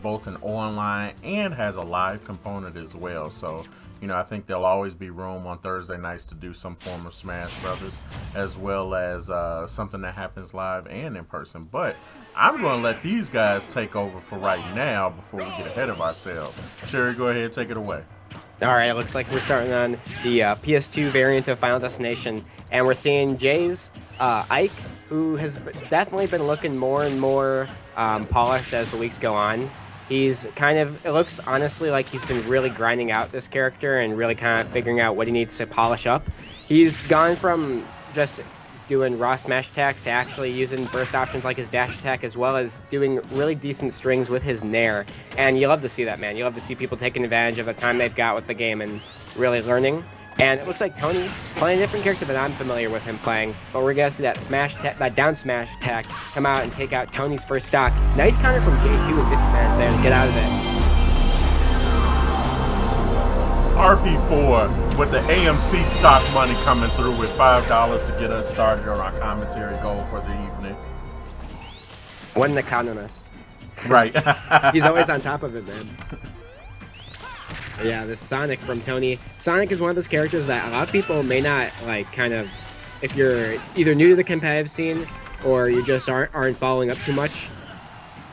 both an online and has a live component as well. So, you know, I think there'll always be room on Thursday nights to do some form of Smash Brothers, as well as something that happens live and in person. But I'm going to let these guys take over for right now before we get ahead of ourselves. Cherry, go ahead, take it away. All right, it looks like we're starting on the PS2 variant of Final Destination, and we're seeing Jay's Ike, who has definitely been looking more and more polished as the weeks go on. He's kind of, it looks honestly like he's been really grinding out this character and really kind of figuring out what he needs to polish up. He's gone from just doing raw smash attacks to actually using burst options like his dash attack, as well as doing really decent strings with his nair. And you love to see that, man. You love to see people taking advantage of the time they've got with the game and really learning. And it looks like Tony playing a different character than I'm familiar with him playing, but we're gonna see that that down smash attack come out and take out Tony's first stock. Nice counter from J2 and disadvantage there to get out of it. RP4 with the AMC stock money coming through with $5 to get us started on our commentary goal for the evening. What an economist. Right. He's always on top of it, man. Yeah, this Sonic from Tony. Sonic is one of those characters that a lot of people may not, like, kind of, if you're either new to the competitive scene or you just aren't following up too much,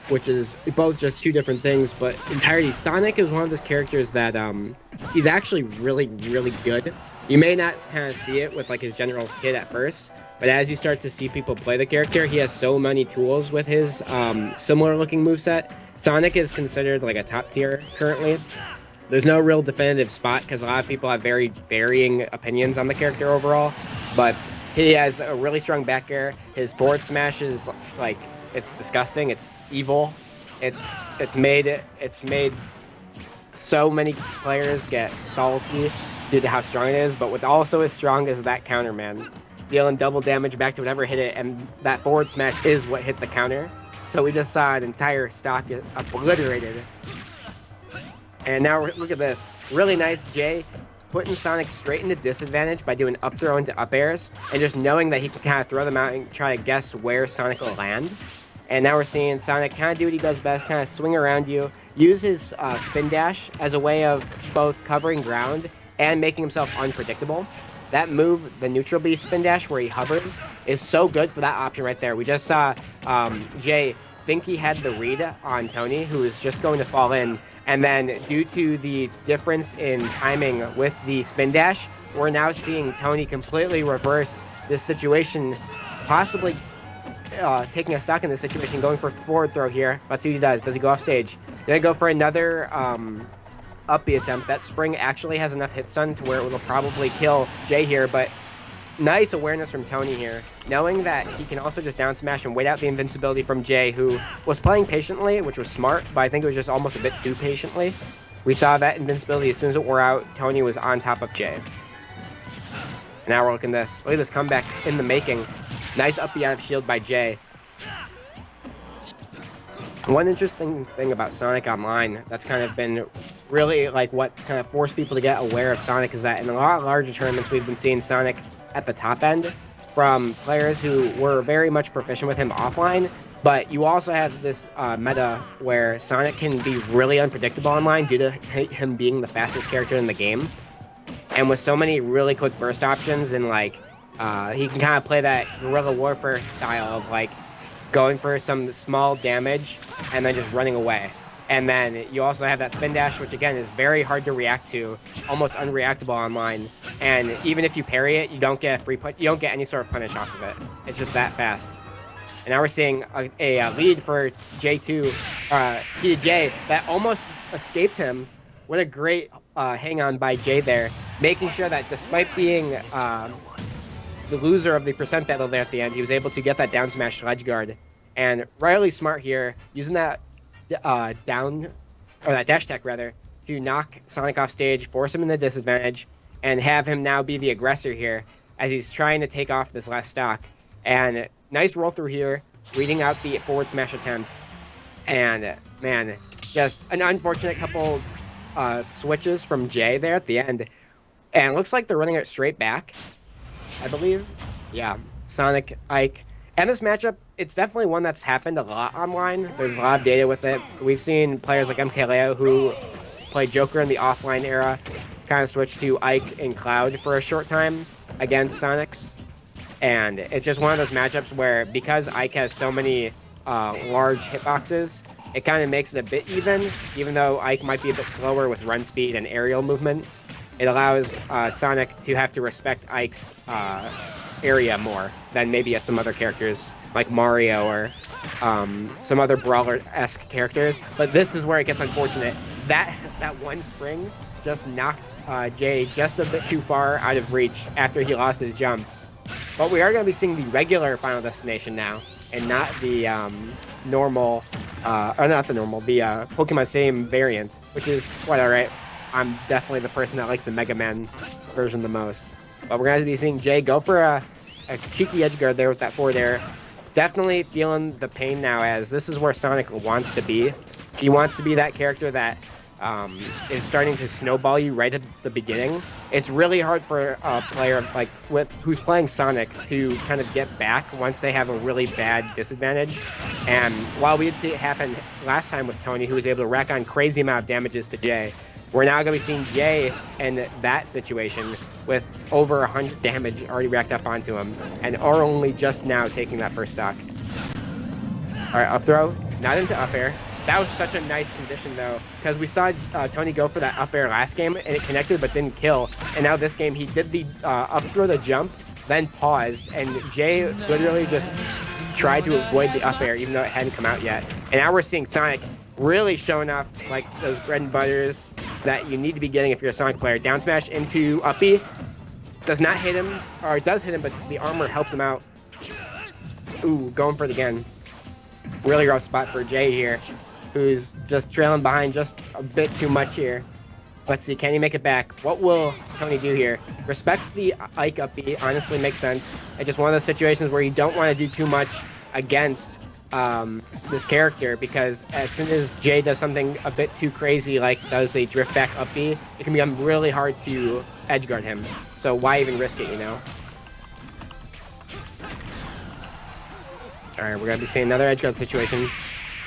which is both just two different things, but entirety, Sonic is one of those characters that he's actually really, really good. You may not kind of see it with like his general kit at first, but as you start to see people play the character, he has so many tools with his similar looking moveset. Sonic is considered like a top tier currently. There's no real definitive spot because a lot of people have very varying opinions on the character overall, but he has a really strong back air. His forward smash is like, it's disgusting. It's evil. It's made so many players get salty due to how strong it is. But what also as strong as that counter, man, dealing double damage back to whatever hit it, and that forward smash is what hit the counter. So we just saw an entire stock get obliterated. And now look at this, really nice Jay putting Sonic straight into disadvantage by doing up throw into up airs, and just knowing that he can kind of throw them out and try to guess where Sonic will land. And now we're seeing Sonic kind of do what he does best, kind of swing around you, use his spin dash as a way of both covering ground and making himself unpredictable. That move, the neutral B spin dash where he hovers, is so good for that option right there. We just saw Jay think he had the read on Tony, who was just going to fall in, and then due to the difference in timing with the spin dash, we're now seeing Tony completely reverse this situation, possibly taking a stock in this situation, going for forward throw here. Let's see what he does. Does he go off stage? Gonna go for another up B attempt. That spring actually has enough hit stun to where it will probably kill Jay here, but nice awareness from Tony here, knowing that he can also just down smash and wait out the invincibility from Jay, who was playing patiently, which was smart, but I think it was just almost a bit too patiently. We saw that invincibility as soon as it wore out, Tony was on top of Jay. Now we're looking at this. Look at this comeback in the making. Nice up B out of shield by Jay. One interesting thing about Sonic Online that's kind of been really like what kind of forced people to get aware of Sonic is that in a lot of larger tournaments we've been seeing Sonic at the top end from players who were very much proficient with him offline, but you also have this meta where Sonic can be really unpredictable online due to him being the fastest character in the game. And with so many really quick burst options and like he can kind of play that guerrilla warfare style of like going for some small damage and then just running away. And then you also have that spin dash, which again is very hard to react to, almost unreactable online. And even if you parry it, you don't get a you don't get any sort of punish off of it. It's just that fast. And now we're seeing a lead for J2, Heated J, that almost escaped him. What a great hang on by Jay there, making sure that despite being the loser of the percent battle there at the end, he was able to get that down smash ledge guard. And Riley smart here, using that that dash tech rather, to knock Sonic off stage, force him into disadvantage, and have him now be the aggressor here as he's trying to take off this last stock. And nice roll through here, reading out the forward smash attempt. And man, just an unfortunate couple switches from Jay there at the end. And it looks like they're running it straight back, I believe. Yeah, Sonic, Ike. And this matchup it's definitely one that's happened a lot online. There's a lot of data with it. We've seen players like MKLeo who played Joker in the offline era kind of switch to Ike and Cloud for a short time against Sonics. And it's just one of those matchups where, because Ike has so many large hitboxes, it kind of makes it a bit even though Ike might be a bit slower with run speed and aerial movement. It allows Sonic to have to respect Ike's area more than maybe some other characters like Mario or some other brawler-esque characters. But this is where it gets unfortunate. That one spring just knocked Jay just a bit too far out of reach after he lost his jump. But we are going to be seeing the regular Final Destination now, and not the normal, or not the normal, the Pokemon Stadium variant, which is quite alright. I'm definitely the person that likes the Mega Man version the most. But we're going to be seeing Jay go for a cheeky edge guard there with that forward air. Definitely feeling the pain now, as this is where Sonic wants to be. He wants to be that character that is starting to snowball you right at the beginning. It's really hard for a player like who's playing Sonic to kind of get back once they have a really bad disadvantage. And while we did see it happen last time with Tony, who was able to rack on crazy amount of damages to Jay, we're now going to be seeing Jay in that situation with over 100 damage already racked up onto him, and are only just now taking that first stock. All right, up throw, not into up air. That was such a nice condition, though, because we saw Tony go for that up air last game, and it connected but didn't kill. And now this game, he did the up throw, the jump, then paused, and Jay literally just tried to avoid the up air, even though it hadn't come out yet. And now we're seeing Sonic really showing off like those bread and butters that you need to be getting if you're a Sonic player. Down smash into up B. Does not hit him, or it does hit him, but the armor helps him out. Ooh, going for it again. Really rough spot for Jay here, who's just trailing behind just a bit too much here. Let's see, can he make it back? What will Tony do here? Respects the Ike up B, honestly makes sense. It's just one of those situations where you don't want to do too much against this character, because as soon as Jay does something a bit too crazy, like does a drift back up B, it can become really hard to edge guard him. So why even risk it, you know? Alright, we're going to be seeing another edge guard situation.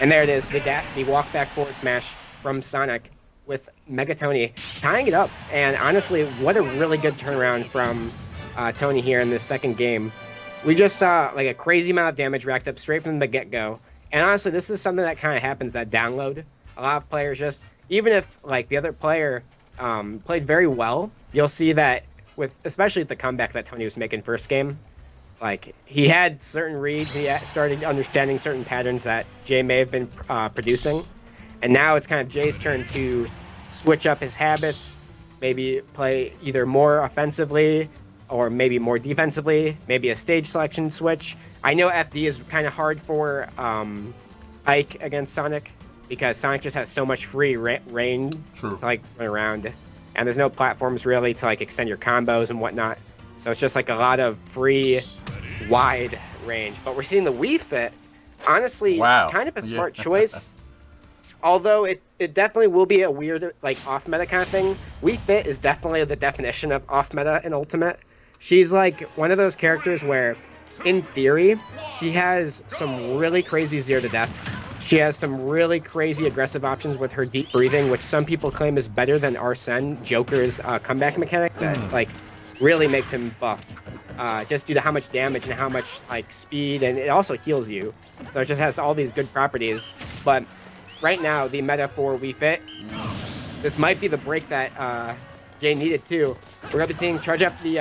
And there it is, the walk back forward smash from Sonic with MegaTony tying it up. And honestly, what a really good turnaround from Tony here in this second game. We just saw like a crazy amount of damage racked up straight from the get-go. And honestly, this is something that kind of happens that download. A lot of players just, even if like the other player played very well, you'll see that with, especially the comeback that Tony was making first game, like he had certain reads, he started understanding certain patterns that Jay may have been producing. And now it's kind of Jay's turn to switch up his habits, maybe play either more offensively or maybe more defensively, maybe a stage selection switch. I know FD is kind of hard for Ike against Sonic, because Sonic just has so much free range to like run around, and there's no platforms really to like extend your combos and whatnot. So it's just like a lot of free, wide range. But we're seeing the Wii Fit, honestly, kind of a smart choice. Although it definitely will be a weird, like, off-meta kind of thing. Wii Fit is definitely the definition of off-meta in Ultimate. She's like one of those characters where, in theory, she has some really crazy zero to deaths. She has some really crazy aggressive options with her deep breathing, which some people claim is better than Arsene, Joker's comeback mechanic that like really makes him buffed. Just due to how much damage and how much like speed, and it also heals you. So it just has all these good properties. But right now, the meta for Wii Fit, this might be the break that Jay needed too. We're gonna be seeing charge up the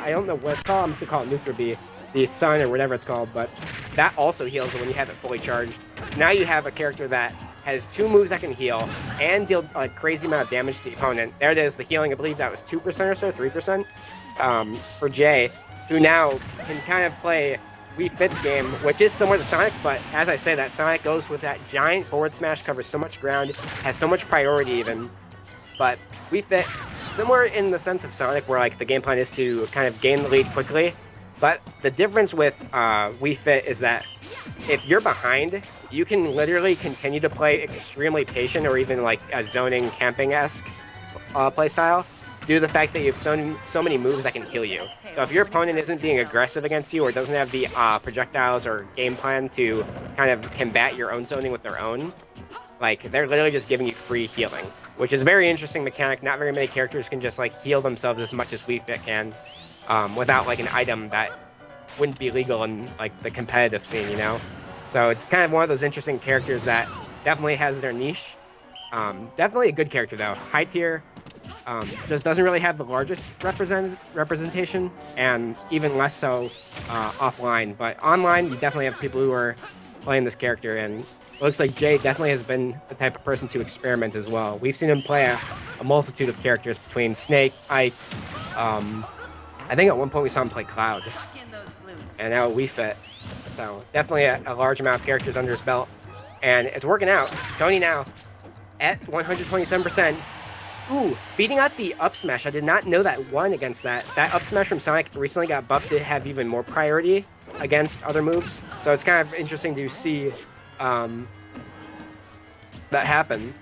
I don't know what it's called. I'm just gonna call it Neutral B, the Sun or whatever it's called. But that also heals when you have it fully charged. Now you have a character that has two moves that can heal and deal a crazy amount of damage to the opponent. There it is, the healing. I believe that was 2% or so, 3% for Jay, who now can kind of play Wii Fit's game, which is similar to Sonic's, but as I say, that Sonic goes with that giant forward smash, covers so much ground, has so much priority even. But Wii Fit, similar in the sense of Sonic, where like the game plan is to kind of gain the lead quickly. But the difference with Wii Fit is that if you're behind, you can literally continue to play extremely patient, or even like a zoning camping-esque playstyle. due to the fact that you have so many moves that can heal you. So if your opponent isn't being aggressive against you or doesn't have the projectiles or game plan to kind of combat your own zoning with their own, like, they're literally just giving you free healing, which is a very interesting mechanic. Not very many characters can just, like, heal themselves as much as Wii Fit can without, like, an item that wouldn't be legal in, like, the competitive scene, you know? So it's kind of one of those interesting characters that definitely has their niche. Definitely a good character, though. High tier, just doesn't really have the largest representation, and even less so offline. But online, you definitely have people who are playing this character, and it looks like Jay definitely has been the type of person to experiment as well. We've seen him play a multitude of characters between Snake, Ike, I think at one point we saw him play Cloud, and now Wii Fit. So definitely a large amount of characters under his belt, and it's working out. Tony now at 127%. Ooh, beating out the up smash. I did not know that one against that. That up smash from Sonic recently got buffed to have even more priority against other moves. So it's kind of interesting to see that happen.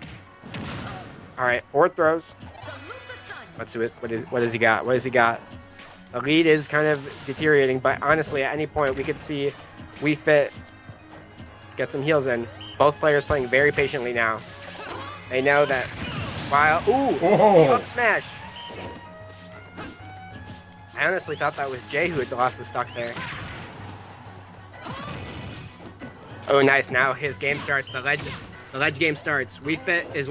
All right, forward throws. Let's see what does he got? What does he got? The lead is kind of deteriorating, but honestly, at any point we could see Wii Fit get some heals in. Both players playing very patiently now. They know that while the up smash. I honestly thought that was Jay who had lost the stock there. Oh, nice! Now his game starts. The ledge game starts. Wii Fit is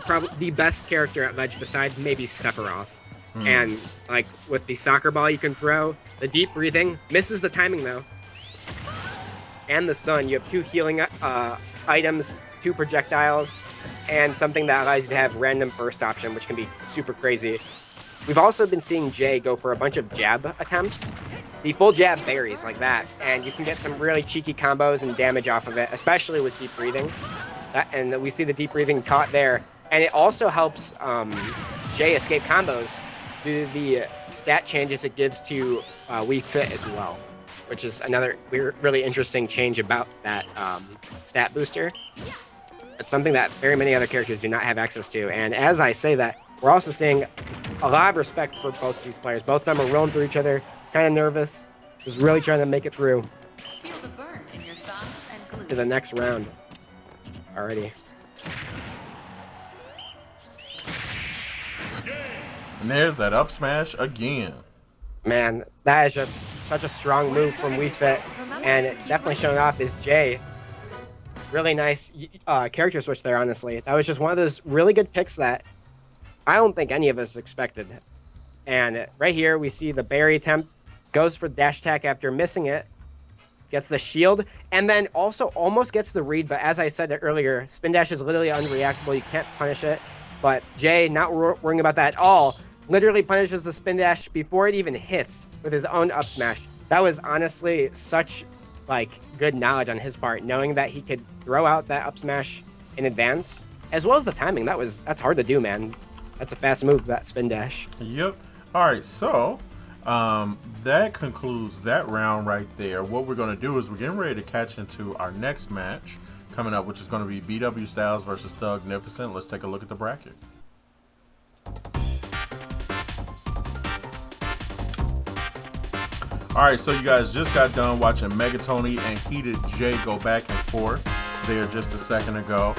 probably the best character at ledge besides maybe Sephiroth. And like with the soccer ball you can throw, the deep breathing misses the timing though. And the sun, you have 2 healing items, 2 projectiles, and something that allows you to have random burst option, which can be super crazy. We've also been seeing Jay go for a bunch of jab attempts. The full jab varies like that, and you can get some really cheeky combos and damage off of it, especially with deep breathing. And we see the deep breathing caught there. And it also helps Jay escape combos due to the stat changes it gives to Wii Fit as well, which is another really interesting change about that stat booster. It's something that very many other characters do not have access to. And as I say that, we're also seeing a lot of respect for both these players. Both of them are rolling through each other, kind of nervous, just really trying to make it through to the next round. Alrighty. And there's that up smash again. Man, that is just such a strong move from Wii Fit, and it definitely showing off is Jay. Really nice character switch there, honestly. That was just one of those really good picks that I don't think any of us expected. And right here, we see the berry attempt, goes for dash attack after missing it, gets the shield, and then also almost gets the read, but as I said earlier, spin dash is literally unreactable. You can't punish it. But Jay, not worrying about that at all, literally punishes the spin dash before it even hits with his own up smash. That was honestly such like good knowledge on his part, knowing that he could throw out that up smash in advance, as well as the timing. That's hard to do, man. That's a fast move, that spin dash. Yep. All right, so that concludes that round right there. What we're going to do is we're getting ready to catch into our next match coming up, which is going to be BW Styles versus Thugnificent. Let's take a look at the bracket. Alright, so you guys just got done watching MegaTony and Heated J go back and forth there just a second ago.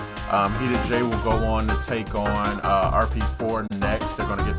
Heated J will go on to take on RP4 next. They're going to get